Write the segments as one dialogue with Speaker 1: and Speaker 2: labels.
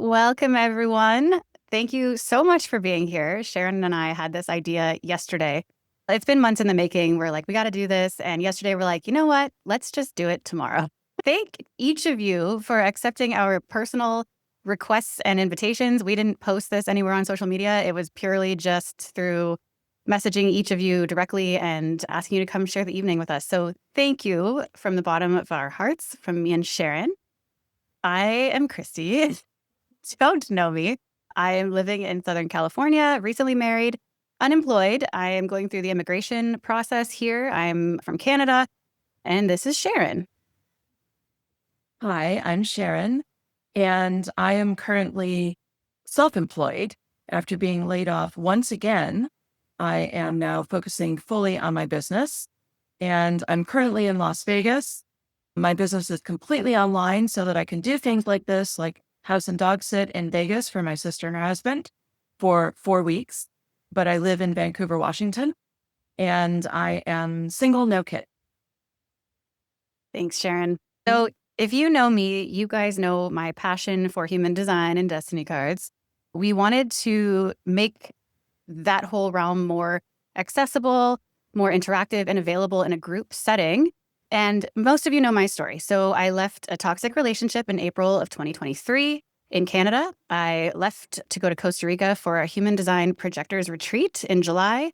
Speaker 1: Welcome, everyone. Thank you so much for being here. Sharon and I had this idea yesterday. It's been months in the making. We're like, we got to do this. And yesterday we're like, you know what? Let's just do it tomorrow. Thank each of you for accepting our personal requests and invitations. We didn't post this anywhere on social media. It was purely just through messaging each of you directly and asking you to come share the evening with us. So thank you from the bottom of our hearts, from me and Sharon. I am Christie. Don't know me. I am living in Southern California, recently married, unemployed. I am going through the immigration process here. I'm from Canada, and this is Sharon.
Speaker 2: Hi, I'm Sharon, and I am currently self-employed. After being laid off once again, I am now focusing fully on my business, and I'm currently in Las Vegas. My business is completely online so that I can do things like this, like house and dog sit in Vegas for my sister and her husband for 4 weeks. But I live in Vancouver, Washington, and I am single, no kid.
Speaker 1: Thanks, Sharon. So if you know me, you guys know my passion for human design and destiny cards. We wanted to make that whole realm more accessible, more interactive, and available in a group setting. And most of you know my story. So I left a toxic relationship in April of 2023 in Canada. I left to go to Costa Rica for a human design projectors retreat in July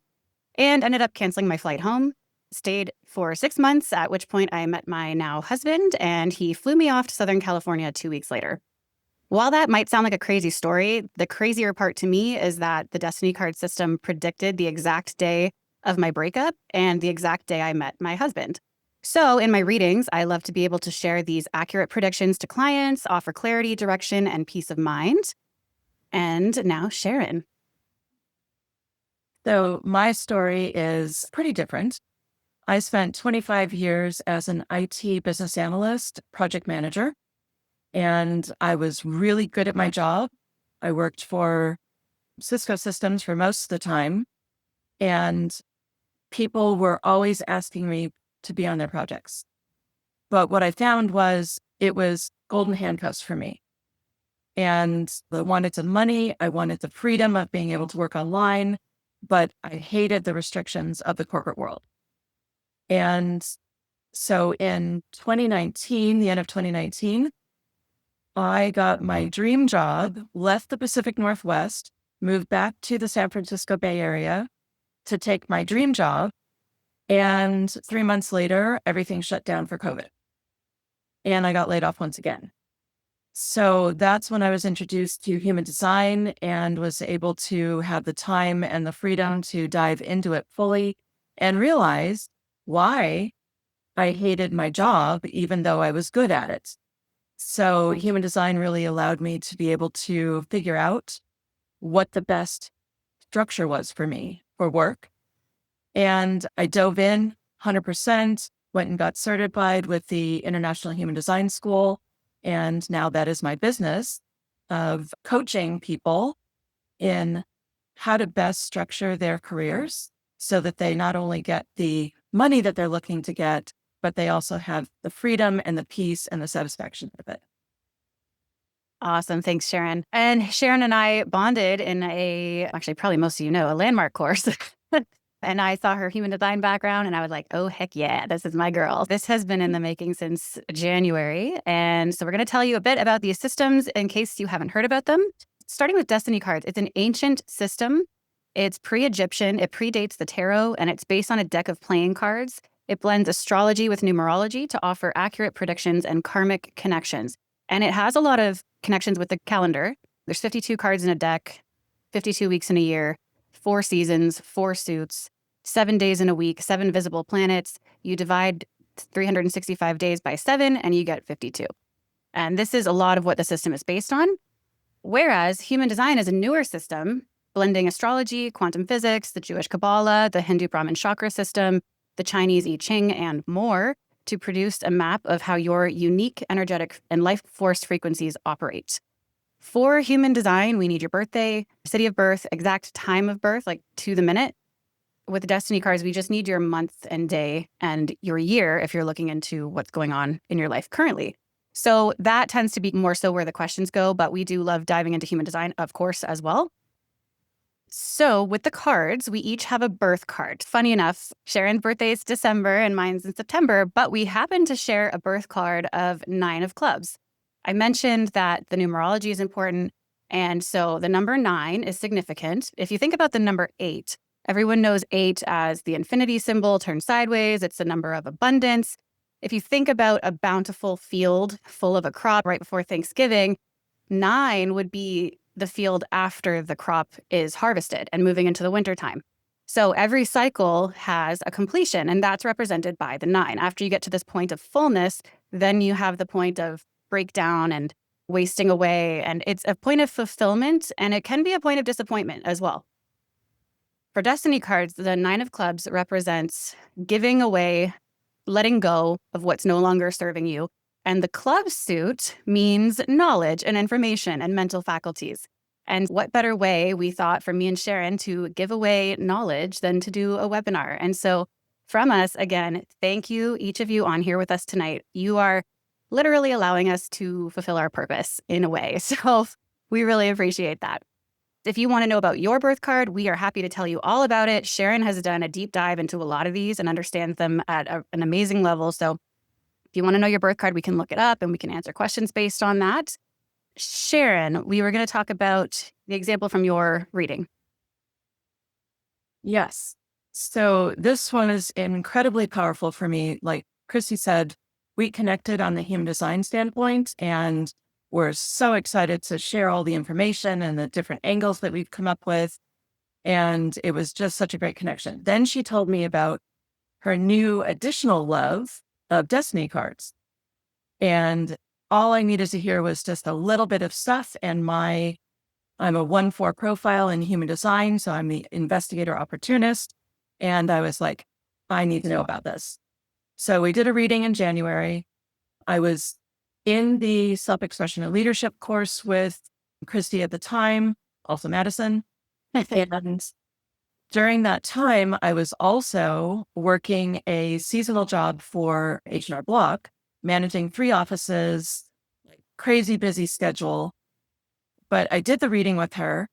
Speaker 1: and ended up canceling my flight home. Stayed for 6 months, at which point I met my now husband, and he flew me off to Southern California 2 weeks later. While that might sound like a crazy story, the crazier part to me is that the Destiny card system predicted the exact day of my breakup and the exact day I met my husband. So in my readings, I love to be able to share these accurate predictions to clients, offer clarity, direction, and peace of mind. And now Sharon.
Speaker 2: So my story is pretty different. I spent 25 years as an IT business analyst, project manager, and I was really good at my job. I worked for Cisco Systems for most of the time, and people were always asking me to be on their projects. But what I found was it was golden handcuffs for me. And I wanted the money, I wanted the freedom of being able to work online, but I hated the restrictions of the corporate world. And so in 2019, the end of 2019, I got my dream job, left the Pacific Northwest, moved back to the San Francisco Bay Area to take my dream job. And 3 months later, everything shut down for COVID. And I got laid off once again. So that's when I was introduced to human design and was able to have the time and the freedom to dive into it fully and realize why I hated my job, even though I was good at it. So human design really allowed me to be able to figure out what the best structure was for me for work. And I dove in 100%, went and got certified with the International Human Design School. And now that is my business of coaching people in how to best structure their careers so that they not only get the money that they're looking to get, but they also have the freedom and the peace and the satisfaction of it.
Speaker 1: Awesome. Thanks, Sharon. And Sharon and I bonded in actually, probably most of you know, a landmark course. And I saw her human design background and I was like, oh, heck yeah, this is my girl. This has been in the making since January. And so we're going to tell you a bit about these systems in case you haven't heard about them. Starting with Destiny cards, it's an ancient system. It's pre-Egyptian. It predates the tarot, and it's based on a deck of playing cards. It blends astrology with numerology to offer accurate predictions and karmic connections. And it has a lot of connections with the calendar. There's 52 cards in a deck, 52 weeks in a year, 4 seasons, 4 suits, 7 days in a week, 7 visible planets. You divide 365 days by 7 and you get 52. And this is a lot of what the system is based on. Whereas human design is a newer system, blending astrology, quantum physics, the Jewish Kabbalah, the Hindu Brahmin chakra system, the Chinese I Ching, and more to produce a map of how your unique energetic and life force frequencies operate. For human design, we need your birthday, city of birth, exact time of birth, like to the minute. With the Destiny cards, we just need your month and day and your year if you're looking into what's going on in your life currently. So that tends to be more so where the questions go, but we do love diving into human design, of course, as well. So with the cards, we each have a birth card. Funny enough, Sharon's birthday is December and mine's in September, but we happen to share a birth card of 9 of clubs. I mentioned that the numerology is important, and so the number 9 is significant. If you think about the number 8, everyone knows 8 as the infinity symbol turned sideways. It's the number of abundance. If you think about a bountiful field full of a crop right before Thanksgiving, 9 would be the field after the crop is harvested and moving into the wintertime. So every cycle has a completion, and that's represented by the 9. After you get to this point of fullness, then you have the point of breakdown and wasting away. And it's a point of fulfillment, and it can be a point of disappointment as well. For Destiny cards, the 9 of clubs represents giving away, letting go of what's no longer serving you. And the club suit means knowledge and information and mental faculties. And what better way, we thought, for me and Sharon to give away knowledge than to do a webinar. And so from us, again, thank you, each of you on here with us tonight. You are literally allowing us to fulfill our purpose in a way. So we really appreciate that. If you want to know about your birth card, we are happy to tell you all about it. Sharon has done a deep dive into a lot of these and understands them at an amazing level. So if you want to know your birth card, we can look it up and we can answer questions based on that. Sharon, we were going to talk about the example from your reading.
Speaker 2: Yes. So this one is incredibly powerful for me. Like Christy said, we connected on the human design standpoint, and we're so excited to share all the information and the different angles that we've come up with. And it was just such a great connection. Then she told me about her new additional love of Destiny cards. And all I needed to hear was just a little bit of stuff. And I'm a 1-4 profile in human design. So I'm the investigator opportunist. And I was like, I need to know about this. So we did a reading in January. I was in the self-expression and leadership course with Christy at the time, also Madison. And during that time, I was also working a seasonal job for H&R Block, managing 3 offices, like crazy busy schedule. But I did the reading with her,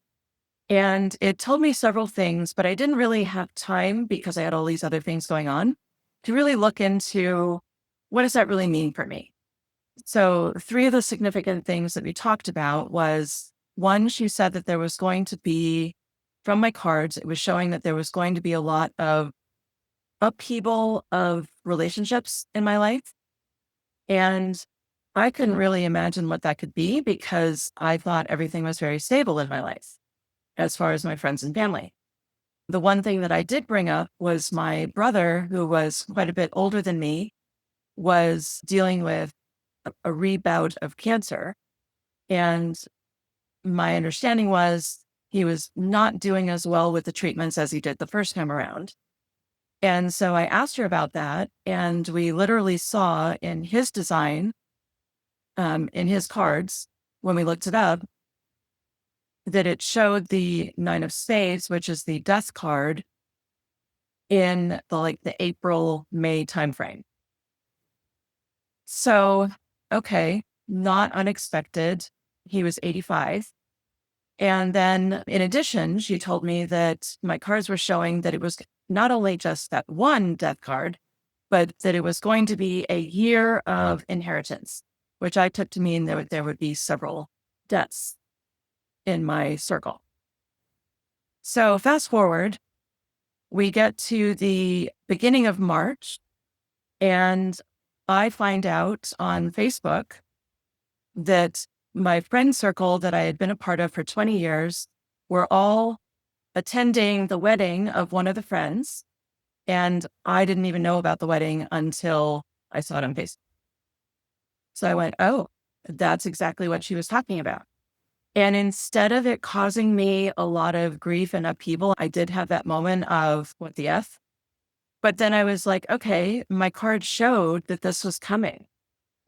Speaker 2: and it told me several things, but I didn't really have time because I had all these other things going on to really look into what does that really mean for me. So 3 of the significant things that we talked about was, 1, she said that there was going to be, from my cards, it was showing that there was going to be a lot of upheaval of relationships in my life. And I couldn't really imagine what that could be because I thought everything was very stable in my life as far as my friends and family. The one thing that I did bring up was my brother, who was quite a bit older than me, was dealing with a rebout of cancer. And my understanding was he was not doing as well with the treatments as he did the first time around. And so I asked her about that. And we literally saw in his design, in his cards, when we looked it up, that it showed the 9 of Spades, which is the death card, in the April, May timeframe. So, okay, not unexpected. He was 85. And then in addition, she told me that my cards were showing that it was not only just that one death card, but that it was going to be a year of inheritance, which I took to mean that there would be several deaths in my circle. So fast forward, we get to the beginning of March, and I find out on Facebook that my friend circle that I had been a part of for 20 years were all attending the wedding of one of the friends. And I didn't even know about the wedding until I saw it on Facebook. So I went, oh, that's exactly what she was talking about. And instead of it causing me a lot of grief and upheaval, I did have that moment of what the F. But then I was like, okay, my card showed that this was coming.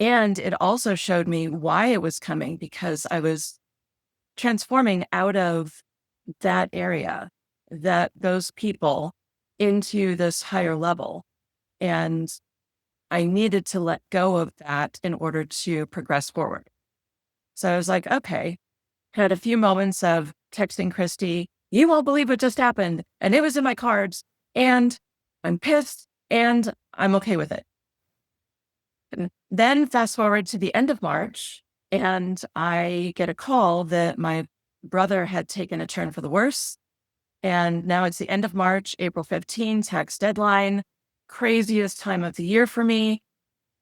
Speaker 2: And it also showed me why it was coming, because I was transforming out of that area, those people, into this higher level. And I needed to let go of that in order to progress forward. So I was like, okay, had a few moments of texting Christie, you won't believe what just happened. And it was in my cards. And I'm pissed and I'm okay with it. And then fast forward to the end of March, and I get a call that my brother had taken a turn for the worse. And now it's the end of March, April 15th, tax deadline, craziest time of the year for me.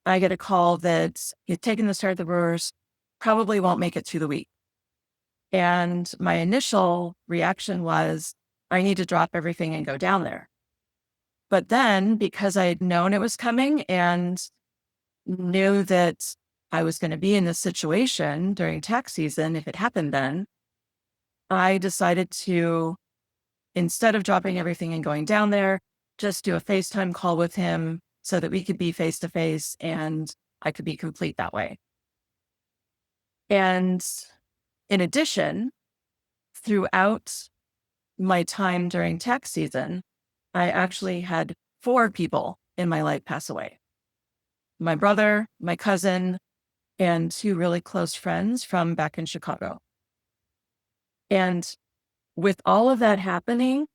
Speaker 2: I get a call that he's taken the start of the worse, probably won't make it through the week. And my initial reaction was, I need to drop everything and go down there. But then, because I had known it was coming and knew that I was going to be in this situation during tax season, if it happened then, I decided to, instead of dropping everything and going down there, just do a FaceTime call with him so that we could be face to face and I could be complete that way. And in addition, throughout my time during tax season, I actually had 4 people in my life pass away. My brother, my cousin, and 2 really close friends from back in Chicago. And with all of that happening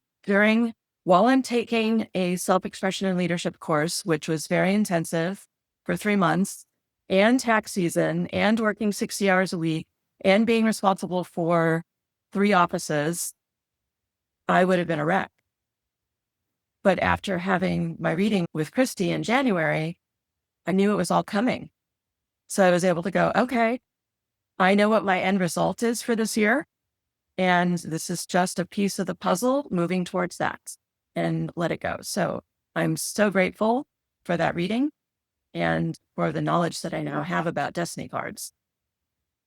Speaker 2: while I'm taking a self-expression and leadership course, which was very intensive for 3 months, and tax season, and working 60 hours a week, and being responsible for 3 offices, I would have been a wreck. But after having my reading with Christie in January, I knew it was all coming. So I was able to go, okay, I know what my end result is for this year. And this is just a piece of the puzzle moving towards that, and let it go. So I'm so grateful for that reading and for the knowledge that I now have about destiny cards.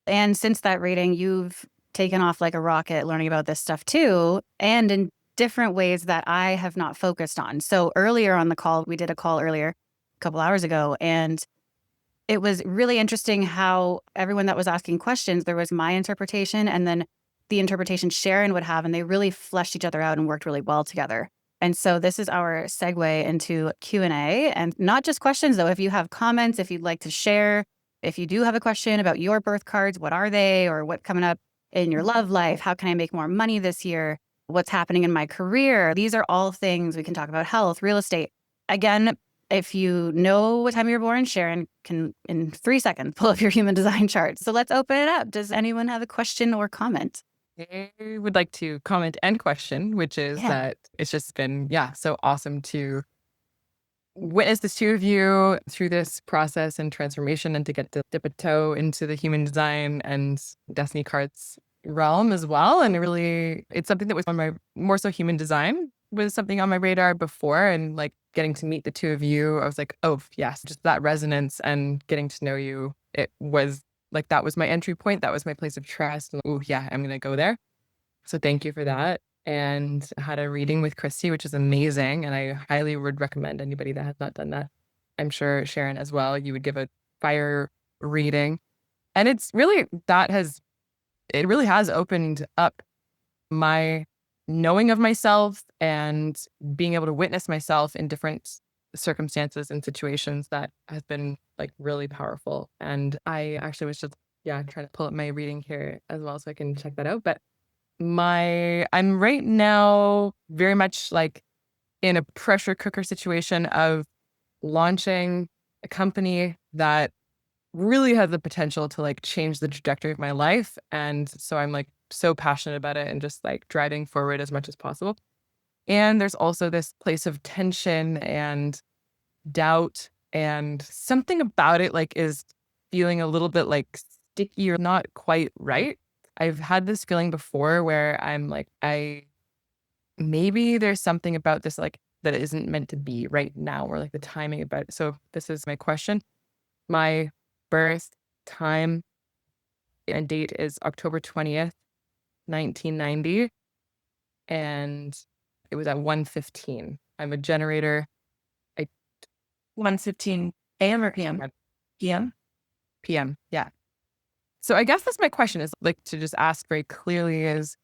Speaker 1: And since that reading, you've taken off like a rocket learning about this stuff too, and in different ways that I have not focused on. So earlier on the call, we did a call earlier, a couple hours ago, and it was really interesting how everyone that was asking questions, there was my interpretation and then the interpretation Sharon would have, and they really fleshed each other out and worked really well together. And so this is our segue into Q&A, and not just questions though. If you have comments, if you'd like to share, if you do have a question about your birth cards, what are they, or what coming up in your love life? How can I make more money this year? What's happening in my career? These are all things we can talk about: health, real estate. Again, if you know what time you were born, Sharon can, in 3 seconds, pull up your human design chart. So let's open it up. Does anyone have a question or comment?
Speaker 3: I would like to comment and question, which is that it's just been, so awesome to witness the 2 of you through this process and transformation, and to get to dip a toe into the human design and destiny cards realm as well. And really, it's something that was on my, more so human design was something on my radar before, and like getting to meet the 2 of you, I was like, oh yes, just that resonance and getting to know you. It was like, that was my entry point. That was my place of trust. And, oh yeah, I'm going to go there. So thank you for that. And I had a reading with Christie, which is amazing. And I highly would recommend anybody that has not done that. I'm sure Sharon as well, you would give a fire reading. And it's really, it really has opened up my knowing of myself and being able to witness myself in different circumstances and situations that has been like really powerful. And I actually was just, trying to pull up my reading here as well so I can check that out. But I'm right now very much like in a pressure cooker situation of launching a company that really has the potential to like change the trajectory of my life. And so I'm like so passionate about it and just like driving forward as much as possible. And there's also this place of tension and doubt, and something about it like is feeling a little bit like sticky or not quite right. I've had this feeling before where I'm like, maybe there's something about this like that isn't meant to be right now, or like the timing about it. So this is my question. My birth time and date is October 20th, 1990. And it was at 1:15. I'm a generator.
Speaker 2: 1:15 a.m. or p.m.? p.m.
Speaker 3: PM. Yeah. So I guess that's my question, is like to just ask very clearly is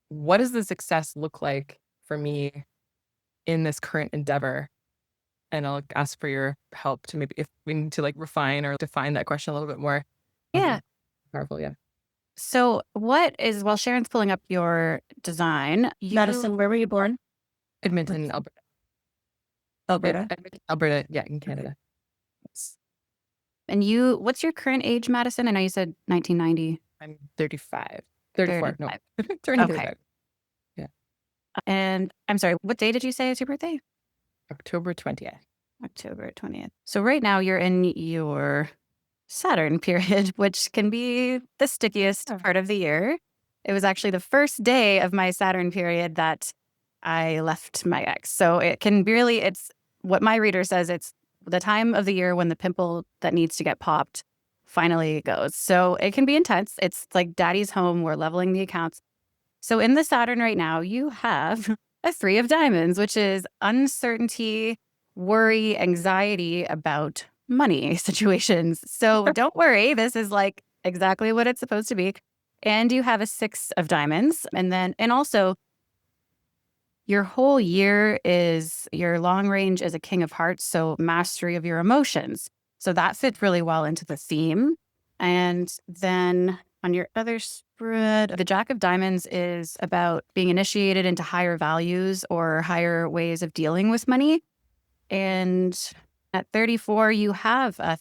Speaker 3: what does the success look like for me in this current endeavor? And I'll ask for your help to maybe if we need to like refine or define that question a little bit more.
Speaker 1: Yeah.
Speaker 3: Powerful. Yeah.
Speaker 1: So while Sharon's pulling up your design,
Speaker 2: Madison, where were you born?
Speaker 3: Edmonton, Alberta. Edmonton, Alberta. Yeah, in Canada.
Speaker 1: And what's your current age, Madison? I know you said 1990.
Speaker 3: I'm 35. 34.
Speaker 1: 35.
Speaker 3: No. Turning
Speaker 1: Okay.
Speaker 3: 35. Yeah.
Speaker 1: And I'm sorry, what day did you say is your birthday?
Speaker 3: October 20th.
Speaker 1: October 20th. So right now you're in your Saturn period, which can be the stickiest part of the year. It was actually the first day of my Saturn period that I left my ex. So it can really, it's what my reader says, it's the time of the year when the pimple that needs to get popped finally goes. So it can be intense. It's like daddy's home. We're leveling the accounts. So in the Saturn right now, you have a 3 of diamonds, which is uncertainty, worry, anxiety about money situations. So don't worry. This is like exactly what it's supposed to be. And you have a 6 of diamonds. And also your whole year is your long range is a King of Hearts. So mastery of your emotions. So that fits really well into the theme. And then on your other spread, the Jack of Diamonds is about being initiated into higher values or higher ways of dealing with money. And at 34, you have a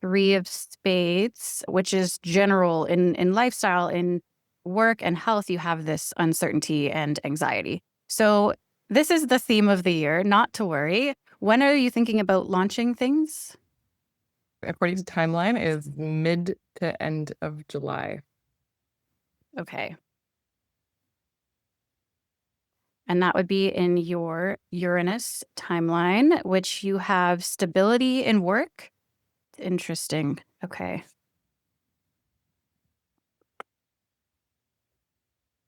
Speaker 1: 3 of Spades, which is general in lifestyle, in work and health. You have this uncertainty and anxiety. So this is the theme of the year, not to worry. When are you thinking about launching things?
Speaker 3: According to timeline, is mid to end of July.
Speaker 1: Okay. And that would be in your Uranus timeline, which you have stability in work. Interesting. Okay.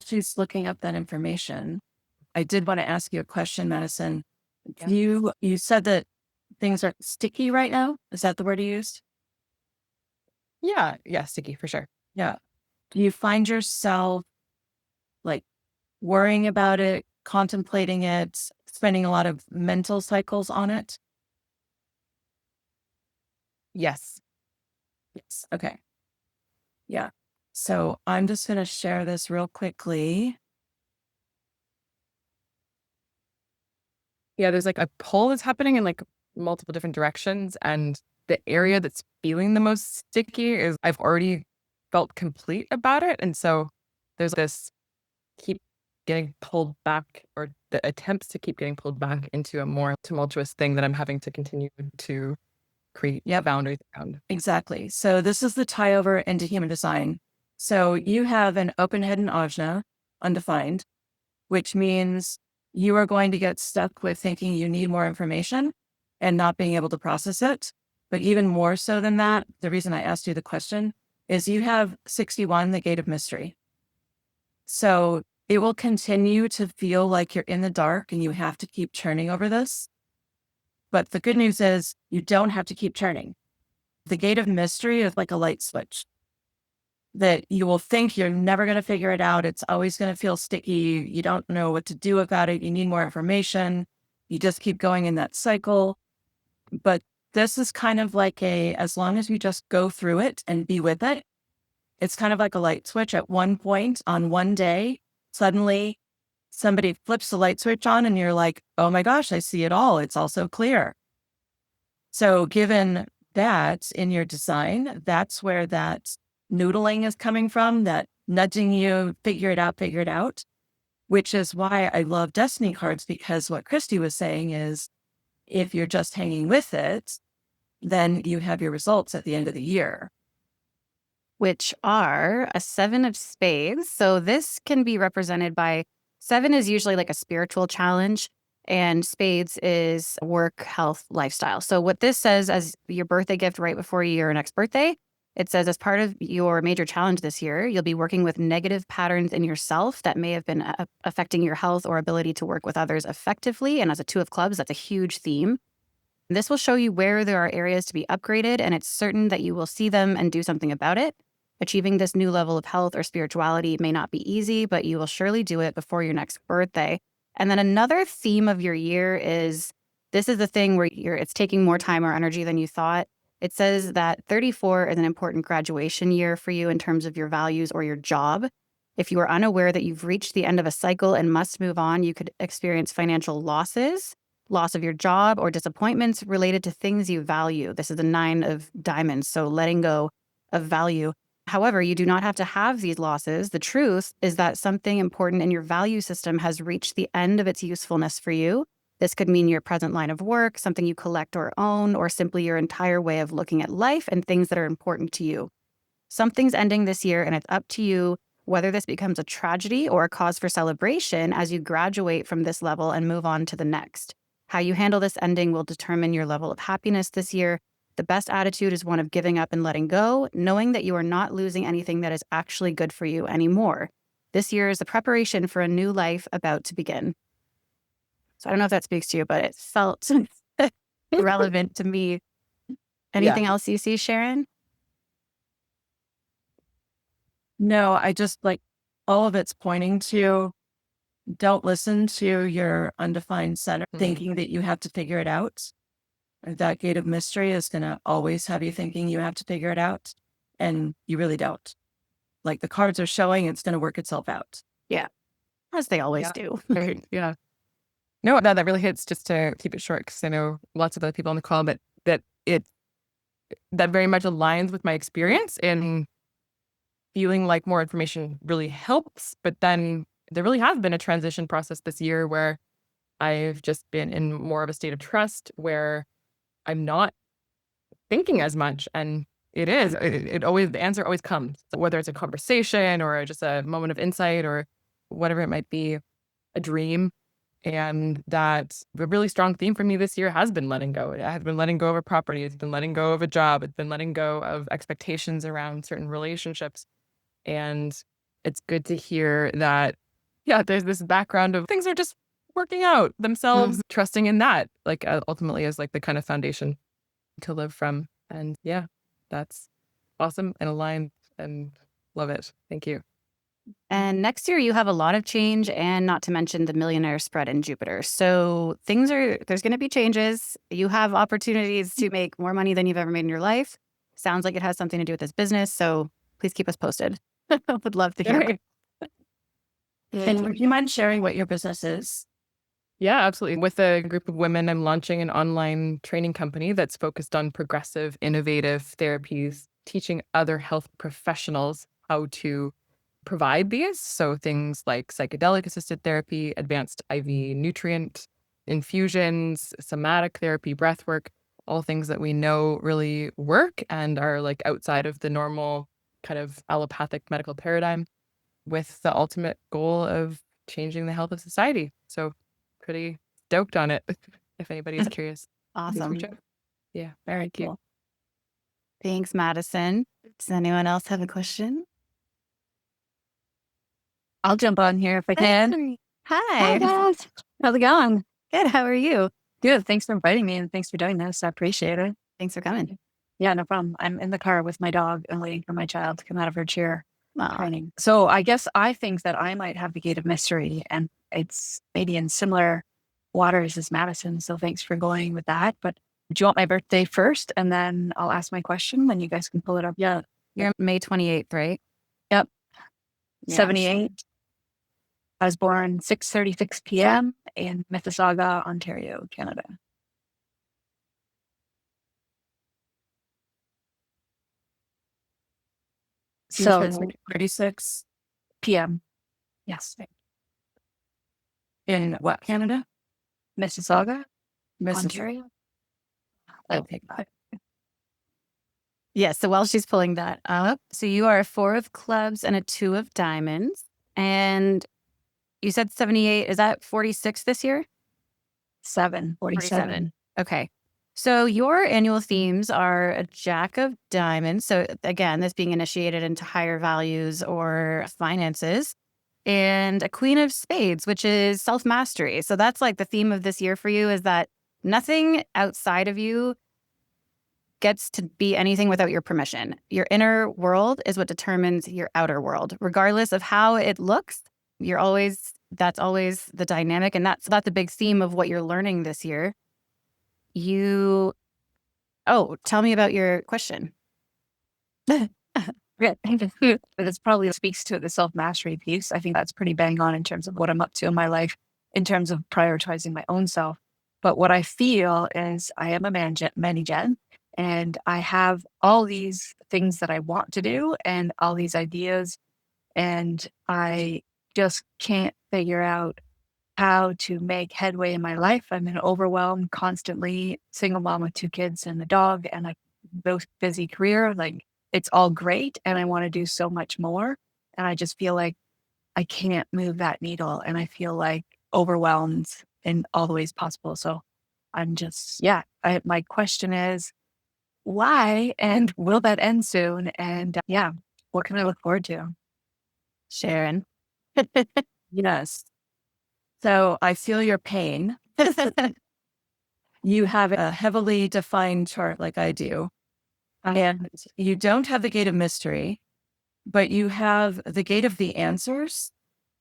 Speaker 2: She's looking up that information. I did want to ask you a question, Madison.
Speaker 3: Yeah.
Speaker 2: You said that things are sticky right now. Is that the word you used?
Speaker 3: Yeah. Sticky for sure.
Speaker 2: Yeah. Do you find yourself like worrying about it, contemplating it, spending a lot of mental cycles on it?
Speaker 3: Yes.
Speaker 2: Yes. Okay. Yeah. So I'm just going to share this real quickly.
Speaker 3: Yeah, there's like a pull that's happening in like multiple different directions. And the area that's feeling the most sticky is I've already felt complete about it. And so there's this keep getting pulled back, or the attempts to keep getting pulled back into a more tumultuous thing that I'm having to continue to create boundaries around.
Speaker 2: Exactly. So this is the tie over into human design. So you have an open head and ajna, undefined, which means you are going to get stuck with thinking you need more information and not being able to process it. But even more so than that, the reason I asked you the question is you have 61, the gate of mystery. So it will continue to feel like you're in the dark and you have to keep churning over this. But the good news is you don't have to keep churning. The gate of mystery is like a light switch that you will think you're never going to figure it out. It's always going to feel sticky. You don't know what to do about it. You need more information. You just keep going in that cycle. But this is kind of like as long as you just go through it and be with it, it's kind of like a light switch. At one point on one day, suddenly somebody flips the light switch on and you're like, oh my gosh, I see it all. It's also clear. So given that in your design, that's where that noodling is coming from, that nudging you, figure it out, which is why I love destiny cards, because what Christie was saying is if you're just hanging with it, then you have your results at the end of the year.
Speaker 1: Which are a 7 of Spades. So this can be represented by 7 is usually like a spiritual challenge, and Spades is work, health, lifestyle. So what this says as your birthday gift right before your next birthday, it says as part of your major challenge this year, you'll be working with negative patterns in yourself that may have been affecting your health or ability to work with others effectively. And as a 2 of clubs, that's a huge theme. This will show you where there are areas to be upgraded, and it's certain that you will see them and do something about it. Achieving this new level of health or spirituality may not be easy, but you will surely do it before your next birthday. And then another theme of your year is, this is the thing where it's taking more time or energy than you thought. It says that 34 is an important graduation year for you in terms of your values or your job. If you are unaware that you've reached the end of a cycle and must move on, you could experience financial losses, loss of your job, or disappointments related to things you value. This is the 9 of diamonds, so letting go of value. However, you do not have to have these losses. The truth is that something important in your value system has reached the end of its usefulness for you. This could mean your present line of work, something you collect or own, or simply your entire way of looking at life and things that are important to you. Something's ending this year, and it's up to you whether this becomes a tragedy or a cause for celebration as you graduate from this level and move on to the next. How you handle this ending will determine your level of happiness this year. The best attitude is one of giving up and letting go, knowing that you are not losing anything that is actually good for you anymore. This year is a preparation for a new life about to begin. So I don't know if that speaks to you, but it felt relevant to me. Anything else you see, Sharon?
Speaker 2: No, I just like all of it's pointing to, don't listen to your undefined center, thinking that you have to figure it out. That gate of mystery is going to always have you thinking you have to figure it out, and you really don't. Like the cards are showing, it's going to work itself out.
Speaker 1: Yeah, as they always do.
Speaker 3: Right. Yeah. No, that really hits, just to keep it short, because I know lots of other people on the call, but that very much aligns with my experience in feeling like more information really helps. But then there really has been a transition process this year where I've just been in more of a state of trust, where I'm not thinking as much. And the answer always comes, whether it's a conversation or just a moment of insight or whatever it might be, a dream. And that a really strong theme for me this year has been letting go. It has been letting go of a property. It's been letting go of a job. It's been letting go of expectations around certain relationships. And it's good to hear that, there's this background of things are just working out themselves, trusting in that, like ultimately as like the kind of foundation to live from. And that's awesome and aligned and love it. Thank you.
Speaker 1: And next year, you have a lot of change, and not to mention the millionaire spread in Jupiter. So there's going to be changes. You have opportunities to make more money than you've ever made in your life. Sounds like it has something to do with this business. So please keep us posted. Would love to hear.
Speaker 2: And would you mind sharing what your business is?
Speaker 3: Yeah, absolutely. With a group of women, I'm launching an online training company that's focused on progressive, innovative therapies, teaching other health professionals how to provide these. So things like psychedelic assisted therapy, advanced IV nutrient infusions, somatic therapy, breath work, all things that we know really work and are like outside of the normal kind of allopathic medical paradigm, with the ultimate goal of changing the health of society. So pretty stoked on it. If anybody's curious.
Speaker 1: Awesome.
Speaker 3: Yeah.
Speaker 2: Very cool.
Speaker 1: Thanks, Madison. Does anyone else have a question?
Speaker 4: I'll jump on here if I can.
Speaker 1: Hi.
Speaker 4: Guys. How's it going?
Speaker 1: Good. How are you?
Speaker 4: Good. Thanks for inviting me and thanks for doing this. I appreciate it.
Speaker 1: Thanks for coming.
Speaker 4: Yeah, no problem. I'm in the car with my dog and waiting for my child to come out of her chair
Speaker 1: Aw.
Speaker 4: training. So I guess I think that I might have the gate of mystery, and it's maybe in similar waters as Madison. So thanks for going with that. But do you want my birthday first and then I'll ask my question and you guys can pull it up?
Speaker 1: Yeah. You're May 28th, right?
Speaker 4: Yep.
Speaker 1: Yeah.
Speaker 4: 78. I was born 6:36 p.m. in Mississauga, Ontario, Canada. So
Speaker 2: 36
Speaker 4: p.m. Yes.
Speaker 2: in what, Canada?
Speaker 4: Mississauga, Ontario.
Speaker 2: Okay.
Speaker 1: Yeah. So while she's pulling that up, so you are a 4 of clubs and a 2 of diamonds. And you said 78. Is that 46 this year?
Speaker 4: 47.
Speaker 1: Okay. So your annual themes are a Jack of Diamonds. So again, this being initiated into higher values or finances, and a Queen of Spades, which is self-mastery. So that's like the theme of this year for you, is that nothing outside of you gets to be anything without your permission. Your inner world is what determines your outer world. Regardless of how it looks, you're always that's always the dynamic. And that's a big theme of what you're learning this year. Tell me about your question.
Speaker 4: Yeah, but this probably speaks to the self-mastery piece. I think that's pretty bang on in terms of what I'm up to in my life, in terms of prioritizing my own self. But what I feel is I am a mani-gen, and I have all these things that I want to do and all these ideas, and I just can't figure out how to make headway in my life. I'm in overwhelm constantly, single mom with 2 kids and a dog, and a both busy career. Like, it's all great, and I want to do so much more. And I just feel like I can't move that needle, and I feel like overwhelmed in all the ways possible. So I'm just, yeah. My question is, why, and will that end soon? And yeah, what can I look forward to?
Speaker 1: Sharon.
Speaker 2: Yes. So I feel your pain. You have a heavily defined chart like I do, and you don't have the gate of mystery, but you have the gate of the answers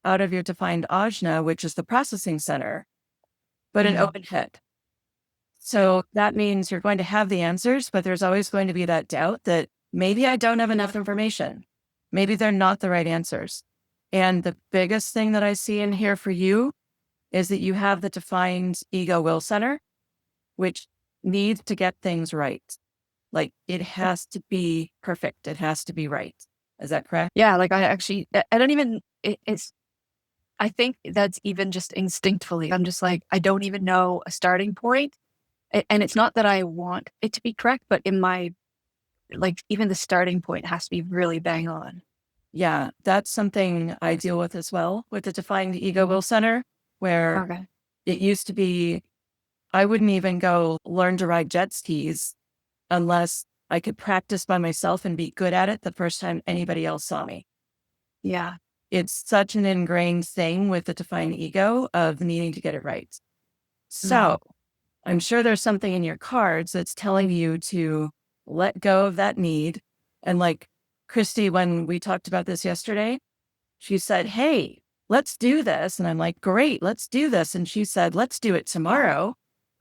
Speaker 2: out of your defined ajna, which is the processing center, but an open head. So that means you're going to have the answers, but there's always going to be that doubt that maybe I don't have enough information. Maybe they're not the right answers. And the biggest thing that I see in here for you is that you have the defined ego will center, which needs to get things right. Like, it has to be perfect. It has to be right. Is that correct?
Speaker 4: Yeah, like I don't even, I think that's even just instinctively. I'm just like, I don't even know a starting point. And it's not that I want it to be correct, but in my, like, even the starting point has to be really bang on.
Speaker 2: Yeah, that's something I deal with as well with the defined ego will center, where
Speaker 4: Okay.
Speaker 2: it used to be, I wouldn't even go learn to ride jet skis unless I could practice by myself and be good at it the first time anybody else saw me.
Speaker 4: Yeah.
Speaker 2: It's such an ingrained thing with the defined ego of needing to get it right. So I'm sure there's something in your cards that's telling you to let go of that need. And like Christie, when we talked about this yesterday, she said, hey, let's do this. And I'm like, great, let's do this. And she said, let's do it tomorrow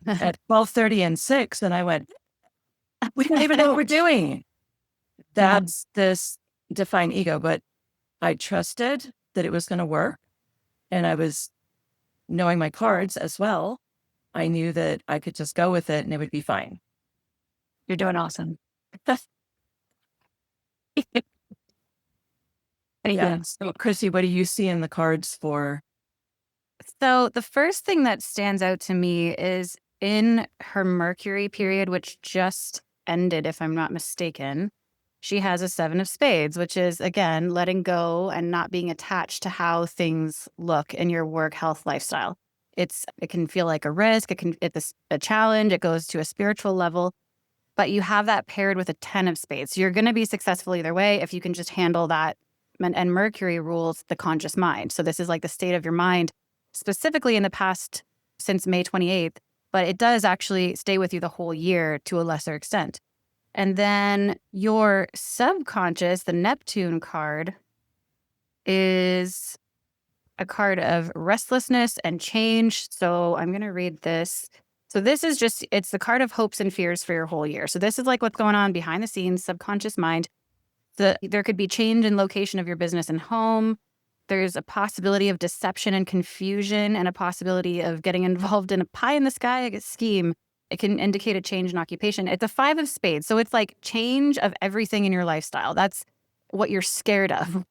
Speaker 2: at 12:30 and 6. And I went, we don't even know what we're doing. That's this defined ego. But I trusted that it was going to work. And I was knowing my cards as well. I knew that I could just go with it and it would be fine.
Speaker 4: You're doing awesome.
Speaker 2: Yeah. So, Chrissy, what do you see in the cards for?
Speaker 1: So the first thing that stands out to me is in her Mercury period, which just ended, if I'm not mistaken, she has a 7 of spades, which is, again, letting go and not being attached to how things look in your work, health, lifestyle. It can feel like a risk. It's a challenge. It goes to a spiritual level, but you have that paired with a 10 of spades. So you're going to be successful either way if you can just handle that. And Mercury rules the conscious mind. So this is like the state of your mind, specifically in the past since May 28th, but it does actually stay with you the whole year to a lesser extent. And then your subconscious, the Neptune card, is a card of restlessness and change. So I'm going to read this. So this is it's the card of hopes and fears for your whole year. So this is like what's going on behind the scenes, subconscious mind. There could be change in location of your business and home. There's a possibility of deception and confusion, and a possibility of getting involved in a pie in the sky scheme. It can indicate a change in occupation. It's a 5 of spades. So it's like change of everything in your lifestyle. That's what you're scared of,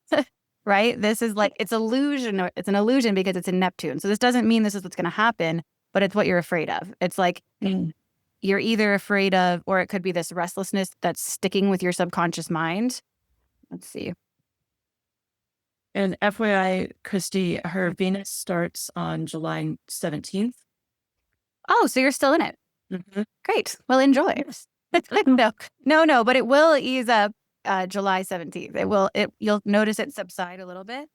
Speaker 1: right? This is like, it's illusion. It's an illusion because it's in Neptune. So this doesn't mean this is what's going to happen, but it's what you're afraid of. It's like you're either afraid of, or it could be this restlessness that's sticking with your subconscious mind. Let's see.
Speaker 2: And FYI, Christy, her Venus starts on July 17th.
Speaker 1: Oh, so you're still in it.
Speaker 2: Mm-hmm.
Speaker 1: Great. Well, enjoy.
Speaker 2: Yes.
Speaker 1: No, but it will ease up July 17th. You'll notice it subside a little bit.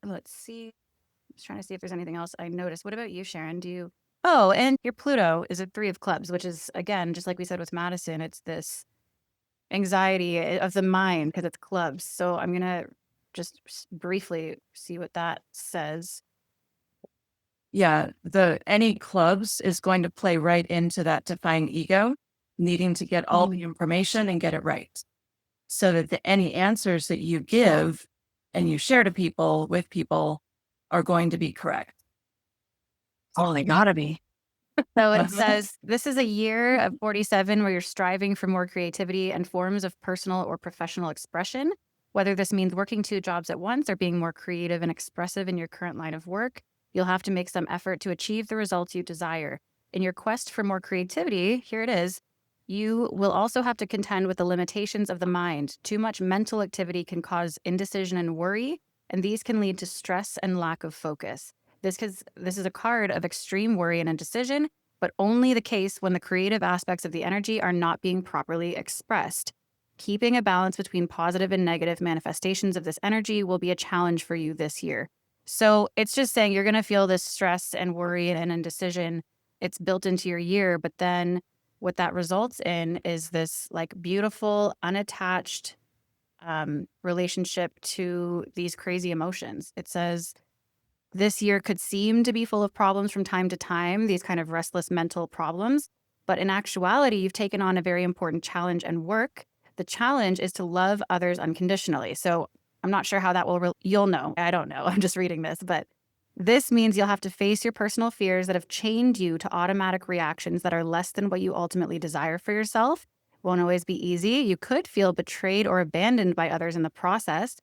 Speaker 1: Let's see. I'm just trying to see if there's anything else I noticed. What about you, Sharon? Oh, and your Pluto is a 3 of clubs, which is, again, just like we said with Madison, it's this anxiety of the mind because it's clubs. So I'm going to just briefly see what that says.
Speaker 2: Yeah, any clubs is going to play right into that defined ego, needing to get all the information and get it right. So that any answers that you give and you share to people with people are going to be correct.
Speaker 4: Oh, they gotta be.
Speaker 1: So it says, this is a year of 47 where you're striving for more creativity and forms of personal or professional expression. Whether this means working 2 jobs at once or being more creative and expressive in your current line of work, you'll have to make some effort to achieve the results you desire. In your quest for more creativity, here it is, you will also have to contend with the limitations of the mind. Too much mental activity can cause indecision and worry, and these can lead to stress and lack of focus. This is a card of extreme worry and indecision, but only the case when the creative aspects of the energy are not being properly expressed. Keeping a balance between positive and negative manifestations of this energy will be a challenge for you this year. So it's just saying you're going to feel this stress and worry and indecision. It's built into your year, but then what that results in is this like beautiful, unattached relationship to these crazy emotions. It says, this year could seem to be full of problems from time to time, these kind of restless mental problems. But in actuality, you've taken on a very important challenge and work. The challenge is to love others unconditionally. So I'm not sure how that will, you'll know. I don't know. I'm just reading this. But this means you'll have to face your personal fears that have chained you to automatic reactions that are less than what you ultimately desire for yourself. Won't always be easy. You could feel betrayed or abandoned by others in the process.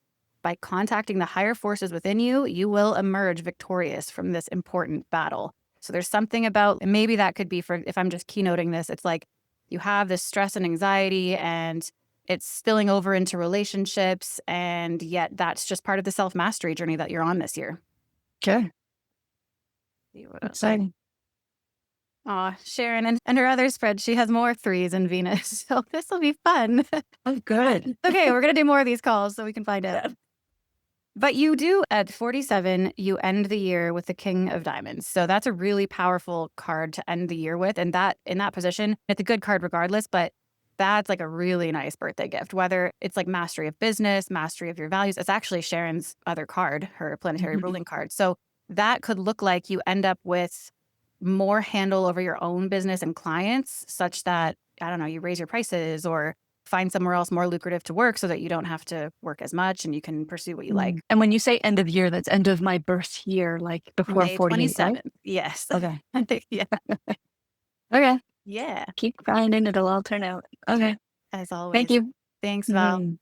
Speaker 1: By contacting the higher forces within you, you will emerge victorious from this important battle. So there's something about, and maybe that could be for, if I'm just keynoting this, it's like you have this stress and anxiety and it's spilling over into relationships. And yet that's just part of the self-mastery journey that you're on this year.
Speaker 4: Okay. Exciting.
Speaker 1: Aw, Sharon and her other spread, she has more 3s in Venus. So this will be fun.
Speaker 2: Oh, good.
Speaker 1: Okay, we're going to do more of these calls so we can find out. But you do, at 47, you end the year with the King of Diamonds. So that's a really powerful card to end the year with. And that in that position, it's a good card regardless, but that's like a really nice birthday gift, whether it's like mastery of business, mastery of your values. It's actually Sharon's other card, her planetary ruling card. So that could look like you end up with more handle over your own business and clients such that, I don't know, you raise your prices or find somewhere else more lucrative to work so that you don't have to work as much and you can pursue what you like.
Speaker 4: And when you say end of year, that's end of my birth year, like before
Speaker 1: May
Speaker 4: 48,
Speaker 1: 27th.
Speaker 4: right?
Speaker 1: Yes.
Speaker 4: Okay.
Speaker 1: Yeah.
Speaker 4: Okay.
Speaker 1: Yeah.
Speaker 4: Keep grinding. It'll all turn out. Okay.
Speaker 1: As always.
Speaker 4: Thank you.
Speaker 1: Thanks, Val.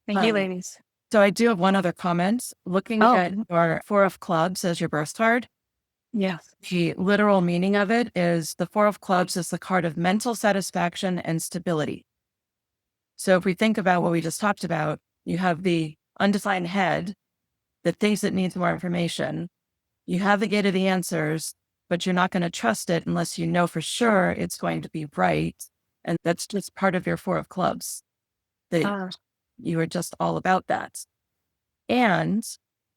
Speaker 4: Thank you, ladies.
Speaker 2: So I do have one other comment. Looking at your 4 of clubs as your birth card,
Speaker 4: Yes.
Speaker 2: the literal meaning of it is the 4 of clubs is the card of mental satisfaction and stability. So if we think about what we just talked about, you have the undefined head that thinks it needs more information. You have the gate of the answers, but you're not going to trust it unless you know for sure it's going to be right. And that's just part of your 4 of clubs. That you are just all about that. And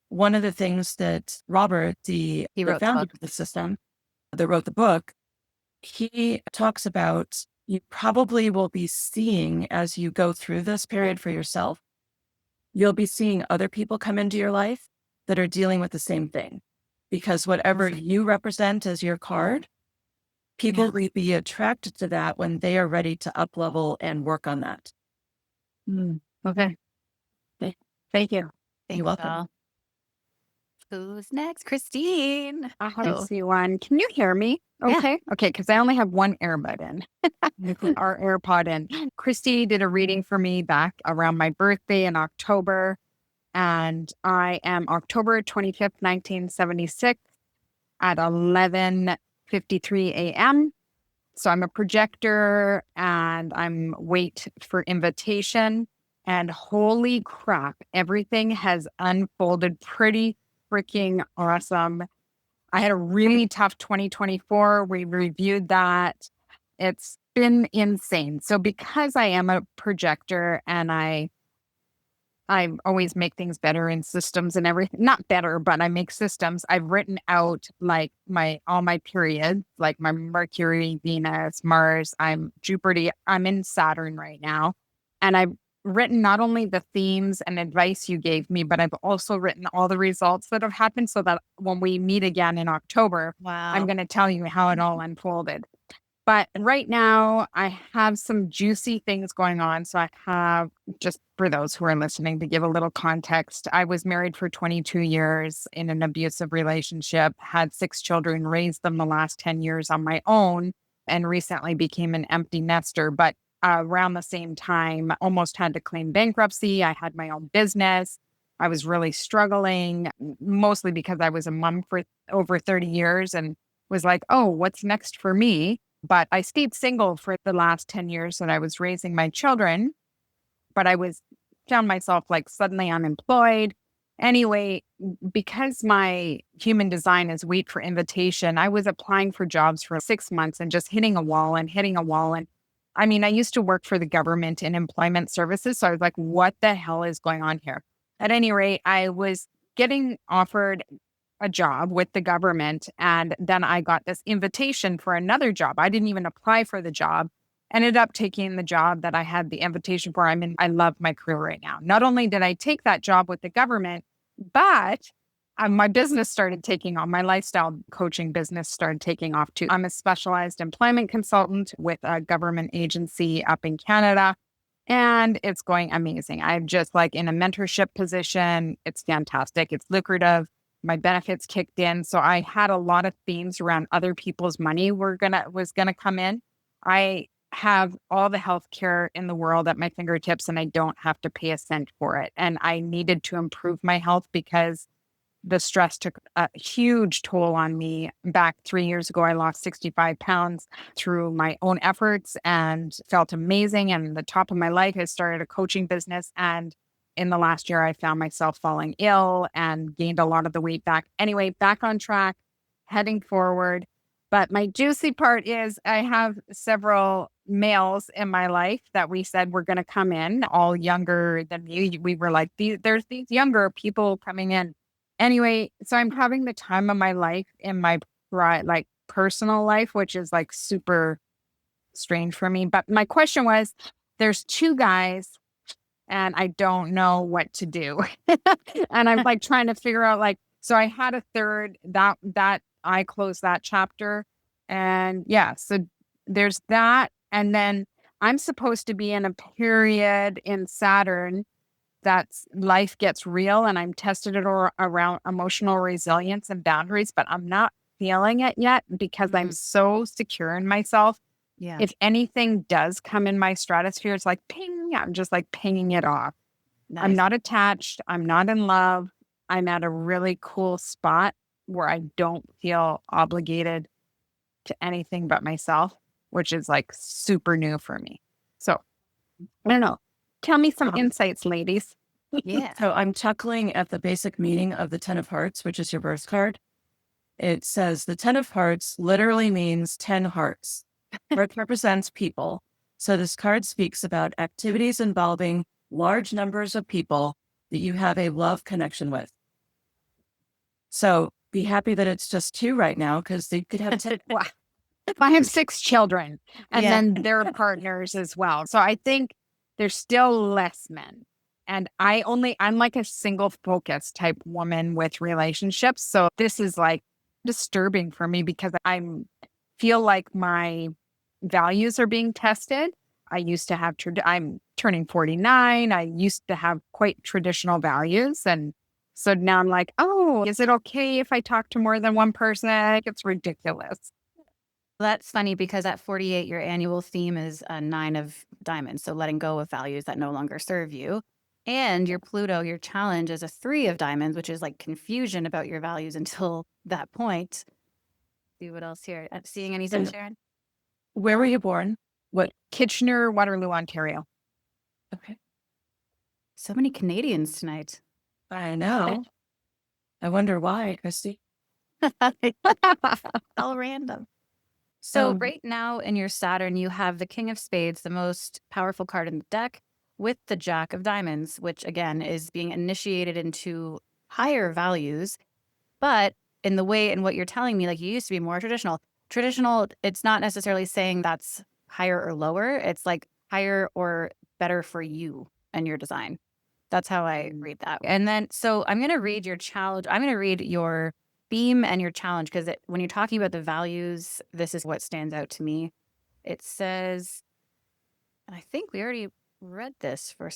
Speaker 2: one of the things that Robert, the founder of the system, that wrote the book, he talks about, you probably will be seeing as you go through this period for yourself, you'll be seeing other people come into your life that are dealing with the same thing. Because whatever you represent as your card, people will be attracted to that when they are ready to up level and work on that.
Speaker 4: Okay. Thank you.
Speaker 2: You're welcome.
Speaker 1: Val. Who's next? Christine.
Speaker 5: I have to see one. Can you hear me? Okay. Okay. Because I only have one earbud in, our AirPod in. Christy did a reading for me back around my birthday in October. And I am October 25th, 1976 at 11:53 a.m. So I'm a projector and I'm wait for invitation. And holy crap, everything has unfolded pretty freaking awesome. I had a really tough 2024. We reviewed that. It's been insane. So because I am a projector and I always make things better in systems and everything, not better, but I make systems. I've written out like all my periods, like my Mercury, Venus, Mars, I'm Jupiter, I'm in Saturn right now. And I've written not only the themes and advice you gave me, but I've also written all the results that have happened so that when we meet again in October, I'm
Speaker 1: Wow.
Speaker 5: going to tell you how it all unfolded. But right now, I have some juicy things going on. So I have, just for those who are listening, to give a little context, I was married for 22 years in an abusive relationship, had 6 children, raised them the last 10 years on my own, and recently became an empty nester. But around the same time, almost had to claim bankruptcy. I had my own business. I was really struggling, mostly because I was a mom for over 30 years and was like, oh, what's next for me? But I stayed single for the last 10 years that I was raising my children. But found myself like suddenly unemployed. Anyway, because my human design is wait for invitation, I was applying for jobs for 6 months and just hitting a wall and hitting a wall. And I mean, I used to work for the government in employment services. So I was like, what the hell is going on here? At any rate, I was getting offered a job with the government. And then I got this invitation for another job. I didn't even apply for the job. Ended up taking the job that I had the invitation for. I love my career right now. Not only did I take that job with the government, but my business started taking on. My lifestyle coaching business started taking off too. I'm a specialized employment consultant with a government agency up in Canada. And it's going amazing. I'm just like in a mentorship position. It's fantastic. It's lucrative. My benefits kicked in. So I had a lot of themes around other people's money was gonna come in. I have all the healthcare in the world at my fingertips and I don't have to pay a cent for it. And I needed to improve my health because the stress took a huge toll on me. Back 3 years ago, I lost 65 pounds through my own efforts and felt amazing. And the top of my life, I started a coaching business. And in the last year, I found myself falling ill and gained a lot of the weight back. Anyway, back on track, heading forward. But my juicy part is I have several males in my life that we said were going to come in, all younger than me. We were like, there's these younger people coming in. Anyway, so I'm having the time of my life in my like personal life, which is like super strange for me. But my question was, there's 2 guys and I don't know what to do. And I'm like trying to figure out like, so I had a third that I closed that chapter. And yeah, so there's that. And then I'm supposed to be in a period in Saturn that's life gets real and I'm tested it around emotional resilience and boundaries, but I'm not feeling it yet because I'm so secure in myself.
Speaker 1: Yeah.
Speaker 5: If anything does come in my stratosphere, it's like ping. I'm just like pinging it off.
Speaker 1: Nice.
Speaker 5: I'm not attached. I'm not in love. I'm at a really cool spot where I don't feel obligated to anything but myself, which is like super new for me. So I don't know. Tell me some insights, ladies.
Speaker 1: Yeah.
Speaker 2: So I'm chuckling at the basic meaning of the 10 of Hearts, which is your birth card. It says the 10 of Hearts literally means 10 hearts. Heart represents people. So this card speaks about activities involving large numbers of people that you have a love connection with. So be happy that it's just 2 right now because they could have 10.
Speaker 5: Wow. I have 6 children and
Speaker 1: Yeah.
Speaker 5: then their partners as well. So I think there's still less men. And I'm like a single focus type woman with relationships. So this is like disturbing for me because I feel like my values are being tested. I used to have, I'm turning 49. I used to have quite traditional values. And so now I'm like, oh, is it okay if I talk to more than one person? I think it's ridiculous.
Speaker 1: That's funny because at 48, your annual theme is a 9 of diamonds. So letting go of values that no longer serve you. And your Pluto, your challenge is a 3 of diamonds, which is like confusion about your values until that point. See what else here? Seeing anything, Sharon?
Speaker 2: Where were you born? What?
Speaker 5: Kitchener, Waterloo, Ontario.
Speaker 2: Okay.
Speaker 1: So many Canadians tonight.
Speaker 2: I know. I wonder why, Christy.
Speaker 1: All random. So right now in your Saturn, you have the King of Spades, the most powerful card in the deck, with the Jack of Diamonds, which again is being initiated into higher values. But in the way, in what you're telling me, like you used to be more traditional. Traditional, it's not necessarily saying that's higher or lower. It's like higher or better for you. and your design. That's how I read that. And then, so I'm going to read your challenge. I'm going to read your theme and your challenge, because when you're talking about the values, this is what stands out to me. It says, and I think we already read this for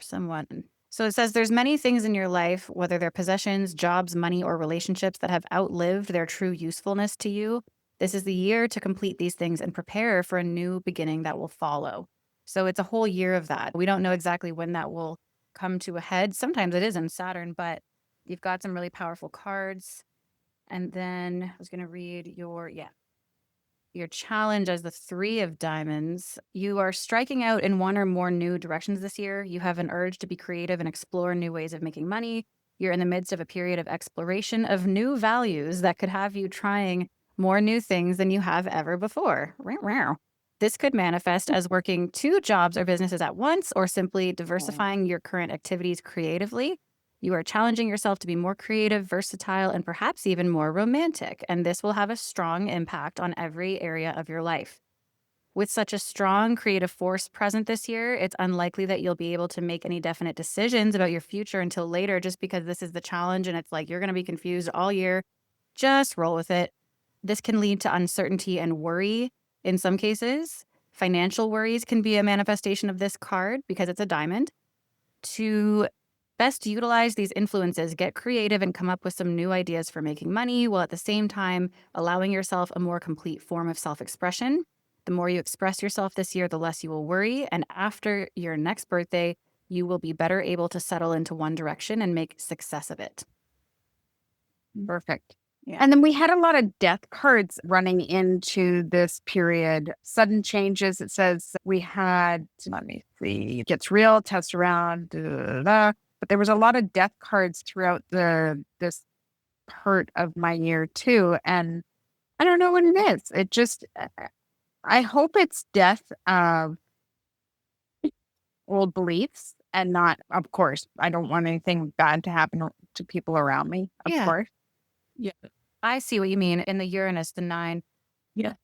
Speaker 1: someone. So it says, there's many things in your life, whether they're possessions, jobs, money, or relationships, that have outlived their true usefulness to you. This is the year to complete these things and prepare for a new beginning that will follow. So it's a whole year of that. We don't know exactly when that will come to a head. Sometimes it is in Saturn, but you've got some really powerful cards. And then I was going to read your challenge as the 3 of diamonds. You are striking out in one or more new directions this year. You have an urge to be creative and explore new ways of making money. You're in the midst of a period of exploration of new values that could have you trying more new things than you have ever before. This could manifest as working 2 jobs or businesses at once, or simply diversifying your current activities creatively. You are challenging yourself to be more creative, versatile, and perhaps even more romantic, and this will have a strong impact on every area of your life. With such a strong creative force present this year, it's unlikely that you'll be able to make any definite decisions about your future until later, just because this is the challenge and it's like you're going to be confused all year. Just roll with it. This can lead to uncertainty and worry in some cases. Financial worries can be a manifestation of this card because it's a diamond. To best utilize these influences, get creative and come up with some new ideas for making money, while at the same time allowing yourself a more complete form of self-expression. The more you express yourself this year, the less you will worry. And after your next birthday, you will be better able to settle into one direction and make success of it.
Speaker 5: Perfect.
Speaker 1: Yeah.
Speaker 5: And then we had a lot of death cards running into this period. Sudden changes. It says we had, let me see, it gets real, test around, but there was a lot of death cards throughout this part of my year too. And I don't know what it is. It just, I hope it's death of old beliefs and not, of course, I don't want anything bad to happen to people around me, of course.
Speaker 2: Yeah.
Speaker 1: I see what you mean. In the Uranus, the 9.
Speaker 2: Yeah.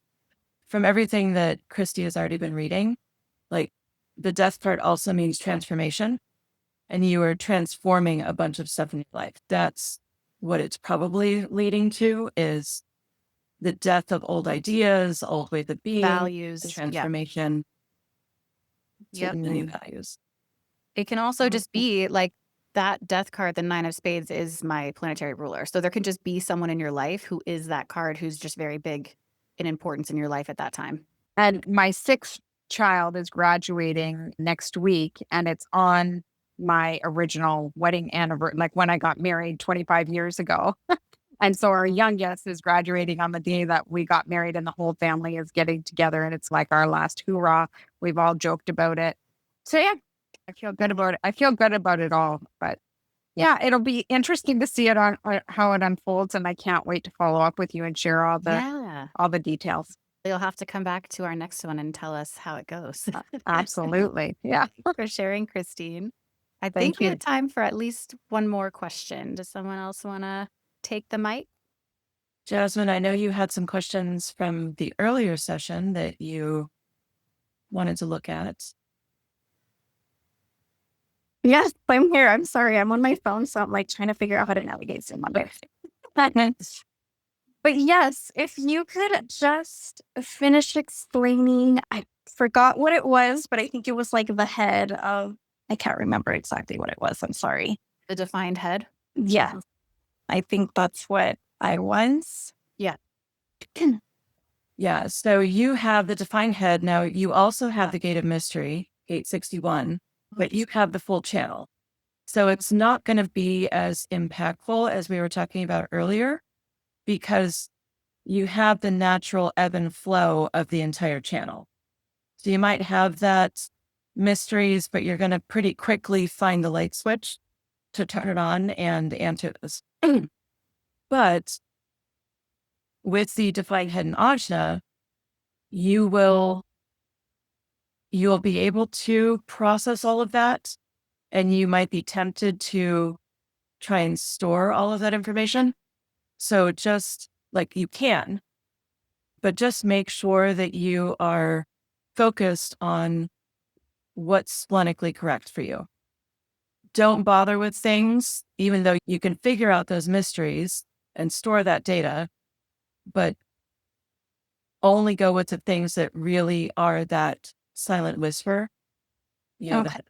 Speaker 2: From everything that Christie has already been reading, like the death card also means transformation, and you are transforming a bunch of stuff in your life. That's what it's probably leading to, is the death of old ideas, old ways of being,
Speaker 1: Values.
Speaker 2: the transformation
Speaker 1: Yep.
Speaker 2: to new values.
Speaker 1: It can also just be like that death card, the 9 of spades, is my planetary ruler. So there can just be someone in your life who is that card, who's just very big in importance in your life at that time.
Speaker 5: And my 6th child is graduating next week, and it's on my original wedding anniversary, like when I got married 25 years ago. And so our youngest is graduating on the day that we got married, and the whole family is getting together, and it's like our last hoorah. We've all joked about it. So yeah, I feel good about it. I feel good about it all, but yeah, it'll be interesting to see it on how it unfolds, and I can't wait to follow up with you and share all the details.
Speaker 1: You'll have to come back to our next one and tell us how it goes.
Speaker 5: Absolutely. Yeah.
Speaker 1: For sharing, Christine. I
Speaker 5: Thank
Speaker 1: think we
Speaker 5: you.
Speaker 1: have time for at least one more question. Does someone else want to take the mic?
Speaker 2: Jasmine, I know you had some questions from the earlier session that you wanted to look at.
Speaker 6: Yes, I'm here. I'm sorry. I'm on my phone, so I'm like trying to figure out how to navigate Zoom on there. But yes, if you could just finish explaining, I forgot what it was, but I think it was like the head of, I can't remember exactly what it was. I'm sorry.
Speaker 1: The defined head?
Speaker 6: Yeah, I think that's what I was.
Speaker 1: Yeah.
Speaker 2: Yeah, so you have the defined head. Now, you also have the gate of mystery, gate 61, but you have the full channel. So it's not going to be as impactful as we were talking about earlier, because you have the natural ebb and flow of the entire channel. So you might have that mysteries, but you're going to pretty quickly find the light switch to turn it on and answer this. But with the defined head and ajna, you'll be able to process all of that, and you might be tempted to try and store all of that information. So just like you can, but just make sure that you are focused on what's splenically correct for you. Don't bother with things, even though you can figure out those mysteries and store that data, but only go with the things that really are that silent whisper,
Speaker 6: Okay.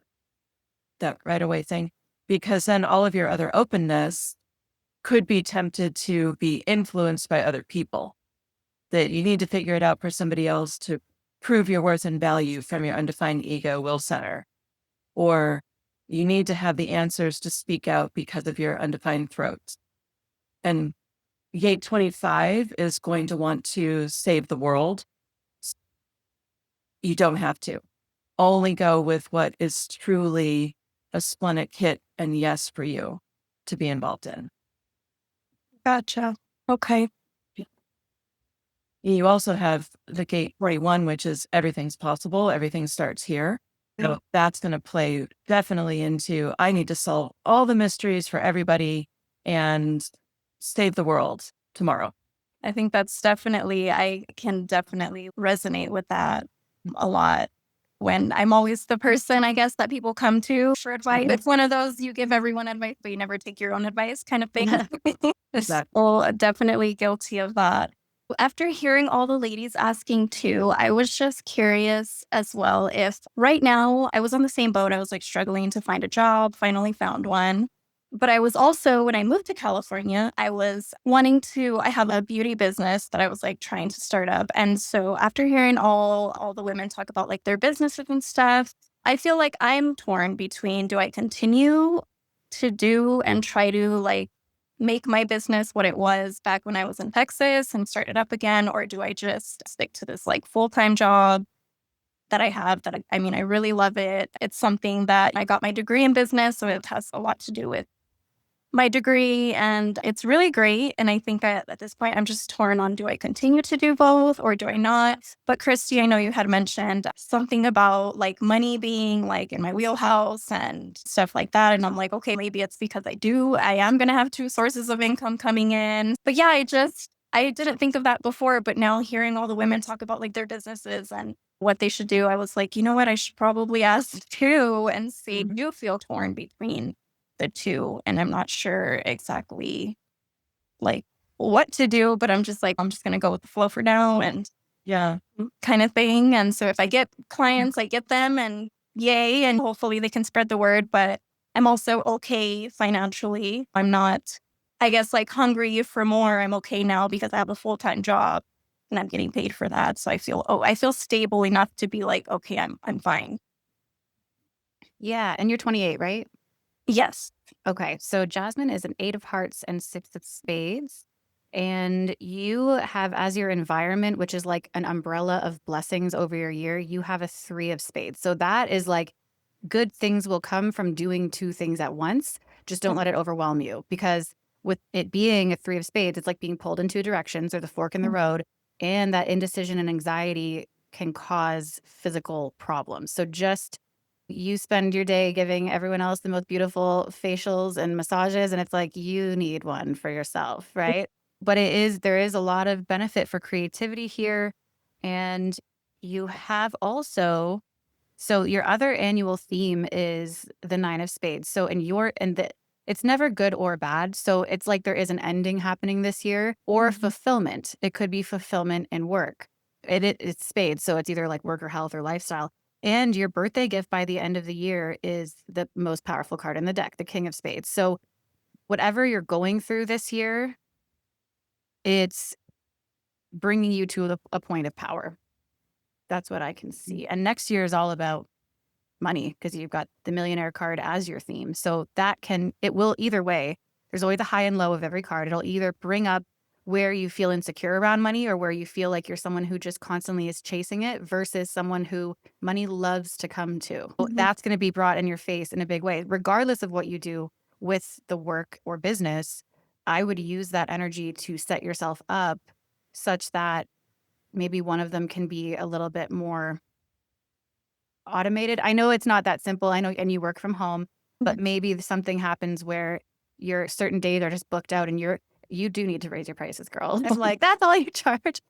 Speaker 2: that right away thing, because then all of your other openness could be tempted to be influenced by other people, that you need to figure it out for somebody else to prove your worth and value from your undefined ego will center, or you need to have the answers to speak out because of your undefined throat. And Gate 25 is going to want to save the world. You don't have to. Only go with what is truly a splenic hit and yes for you to be involved in.
Speaker 6: Gotcha. Okay.
Speaker 2: You also have the Gate 41, which is everything's possible. Everything starts here. So that's going to play definitely into, I need to solve all the mysteries for everybody and save the world tomorrow.
Speaker 6: I think that's definitely, I can definitely resonate with that a lot. When I'm always the person, I guess, that people come to for advice. It's one of those, you give everyone advice, but you never take your own advice kind of thing. Well, definitely guilty of that. After hearing all the ladies asking too, I was just curious as well if right now I was on the same boat. I was like struggling to find a job, finally found one. But I was also, when I moved to California, I was wanting to, I have a beauty business that I was like trying to start up. And so after hearing all the women talk about like their businesses and stuff, I feel like I'm torn between, do I continue to do and try to like make my business what it was back when I was in Texas and start it up again? Or do I just stick to this like full-time job that I have that I mean, I really love it. It's something that I got my degree in business, so it has a lot to do with my degree and it's really great. And I think at this point, I'm just torn on, do I continue to do both or do I not? But Christy, I know you had mentioned something about like money being like in my wheelhouse and stuff like that. And I'm like, okay, maybe it's because I am going to have two sources of income coming in. But yeah, I didn't think of that before, but now hearing all the women talk about like their businesses and what they should do, I was like, you know what, I should probably ask too and see. Do you feel torn between the two? And I'm not sure exactly like what to do, but I'm just going to go with the flow for now and kind of thing. And so if I get clients, I get them and yay, and hopefully they can spread the word, but I'm also okay financially. I'm not, I guess, like hungry for more. I'm okay now because I have a full-time job and I'm getting paid for that. So I feel stable enough to be like, okay, I'm fine.
Speaker 1: Yeah. And you're 28, right?
Speaker 6: Yes.
Speaker 1: Okay. So Jasmine is an 8 of hearts and 6 of spades. And you have as your environment, which is like an umbrella of blessings over your year, you have a 3 of spades. So that is like good things will come from doing 2 things at once. Just don't let it overwhelm you, because with it being a 3 of spades, it's like being pulled in 2 directions or the fork in the road. And that indecision and anxiety can cause physical problems. So just you spend your day giving everyone else the most beautiful facials and massages, and it's like you need one for yourself, right? But there is a lot of benefit for creativity here. And you have also, so your other annual theme is the 9 of spades. So it's never good or bad. So it's like there is an ending happening this year or fulfillment. It could be fulfillment in work. It's spades. So it's either like work or health or lifestyle. And your birthday gift by the end of the year is the most powerful card in the deck, the King of Spades. So whatever you're going through this year, it's bringing you to a point of power. That's what I can see. And next year is all about money because you've got the millionaire card as your theme. So it will either way. There's always a high and low of every card. It'll either bring up where you feel insecure around money or where you feel like you're someone who just constantly is chasing it versus someone who money loves to come to. That's going to be brought in your face in a big way. Regardless of what you do with the work or business, I would use that energy to set yourself up such that maybe one of them can be a little bit more automated. I know it's not that simple. I know, and you work from home, but maybe something happens where your certain days are just booked out and you do need to raise your prices, girl. I'm like, that's all you charge.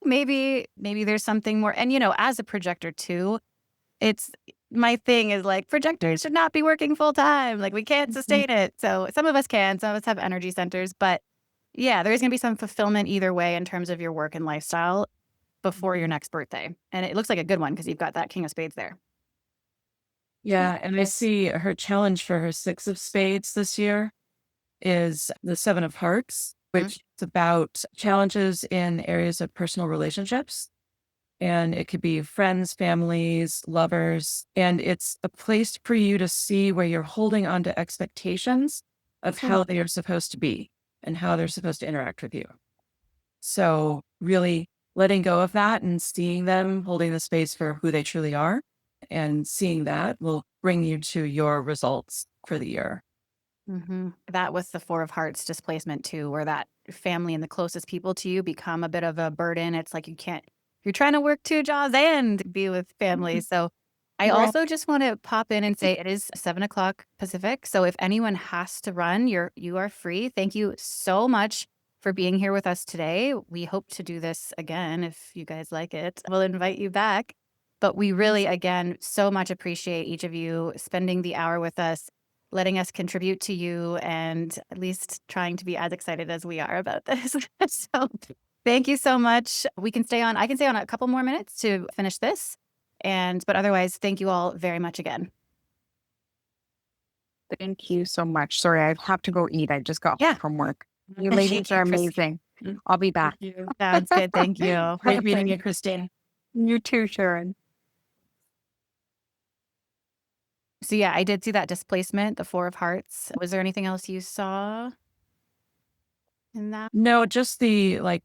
Speaker 1: Maybe there's something more. And, as a projector too, my thing is like projectors should not be working full time. Like we can't sustain it. So some of us can, some of us have energy centers, but yeah, there is going to be some fulfillment either way in terms of your work and lifestyle before your next birthday. And it looks like a good one because you've got that King of Spades there.
Speaker 2: Yeah. And I see her challenge for her 6 of Spades this year is the 7 of Hearts, which is about challenges in areas of personal relationships. And it could be friends, families, lovers. And it's a place for you to see where you're holding on to expectations of how they are supposed to be and how they're supposed to interact with you. So really letting go of that and seeing them holding the space for who they truly are, and seeing that will bring you to your results for the year.
Speaker 1: That was the 4 of Hearts displacement too, where that family and the closest people to you become a bit of a burden. It's like you're trying to work 2 jobs and be with family. So I also just want to pop in and say it is 7:00 Pacific. So if anyone has to run, you are free. Thank you so much for being here with us today. We hope to do this again if you guys like it. We'll invite you back. But we really, again, so much appreciate each of you spending the hour with us, letting us contribute to you, and at least trying to be as excited as we are about this. So thank you so much. I can stay on a couple more minutes to finish this. But otherwise, thank you all very much again.
Speaker 5: Thank you so much. Sorry, I have to go eat. I just got home from work. You ladies are amazing. I'll be back.
Speaker 1: Sounds good. Thank you.
Speaker 2: Great meeting you, Christine.
Speaker 5: You too, Sharon.
Speaker 1: So yeah, I did see that displacement, the 4 of Hearts. Was there anything else you saw in that?
Speaker 2: No, just I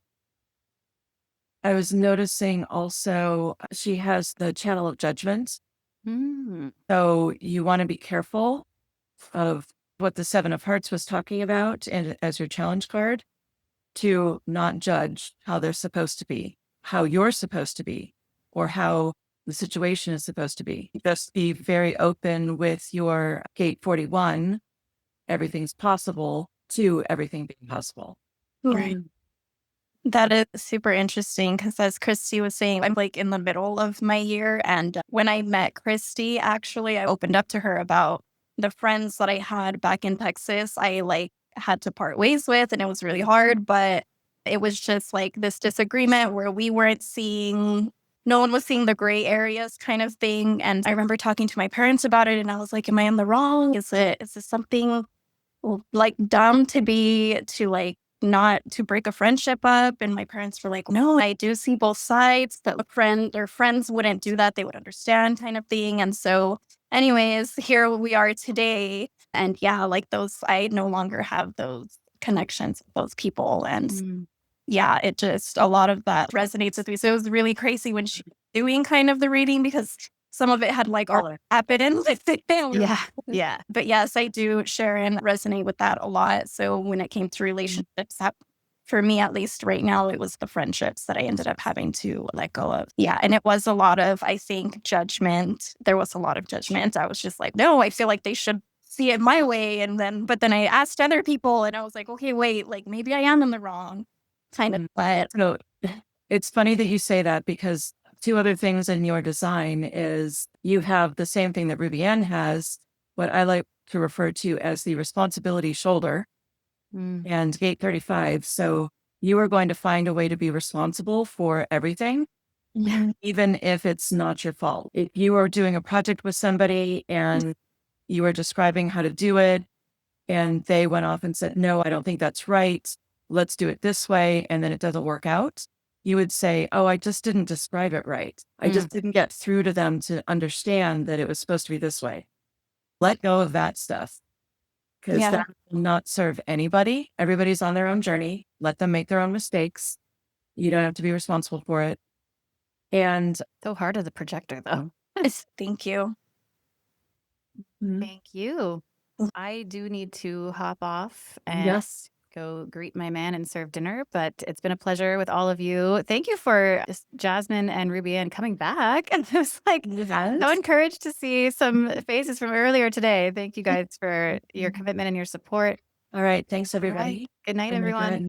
Speaker 2: was noticing also she has the channel of judgment. So you want to be careful of what the 7 of Hearts was talking about, and as your challenge card, to not judge how they're supposed to be, how you're supposed to be, or how the situation is supposed to be. Just be very open with your gate 41, everything's possible, to everything being possible.
Speaker 6: Right. That is super interesting because, as Christy was saying, I'm like in the middle of my year. And when I met Christy, actually, I opened up to her about the friends that I had back in Texas. I had to part ways with, and it was really hard. But it was just like this disagreement where no one was seeing the gray areas kind of thing. And I remember talking to my parents about it, and I was like, am I in the wrong? Is this something like dumb not to break a friendship up? And my parents were like, no, I do see both sides, that their friends wouldn't do that. They would understand, kind of thing. And so anyways, here we are today. And yeah, I no longer have those connections with those people. And yeah, it just, a lot of that resonates with me. So it was really crazy when she was doing kind of the reading, because some of it had already happened in the family.
Speaker 1: Yeah.
Speaker 6: But yes, I do, Sharon, resonate with that a lot. So when it came to relationships, for me, at least right now, it was the friendships that I ended up having to let go of. Yeah. And it was a lot of, I think, judgment. There was a lot of judgment. I was just like, no, I feel like they should see it my way. But then I asked other people, and I was like, okay, wait, maybe I am in the wrong kind of. But
Speaker 2: So it's funny that you say that, because 2 other things in your design is you have the same thing that Ruby Ann has, what I like to refer to as the responsibility shoulder, and gate 35. So you are going to find a way to be responsible for everything, even if it's not your fault. If you are doing a project with somebody and you are describing how to do it, and they went off and said, no, I don't think that's right, let's do it this way, and then it doesn't work out, you would say, oh, I just didn't describe it right. I just didn't get through to them to understand that it was supposed to be this way. Let go of that stuff, because that will not serve anybody. Everybody's on their own journey. Let them make their own mistakes. You don't have to be responsible for it. And
Speaker 1: So hard as a projector, though.
Speaker 6: thank you.
Speaker 1: Thank you. I do need to hop off and go greet my man and serve dinner, but it's been a pleasure with all of you. Thank you for Jasmine and Ruby Ann coming back. And I was so encouraged to see some faces from earlier today. Thank you guys for your commitment and your support.
Speaker 2: all right, thanks everybody.
Speaker 1: Good night, everyone.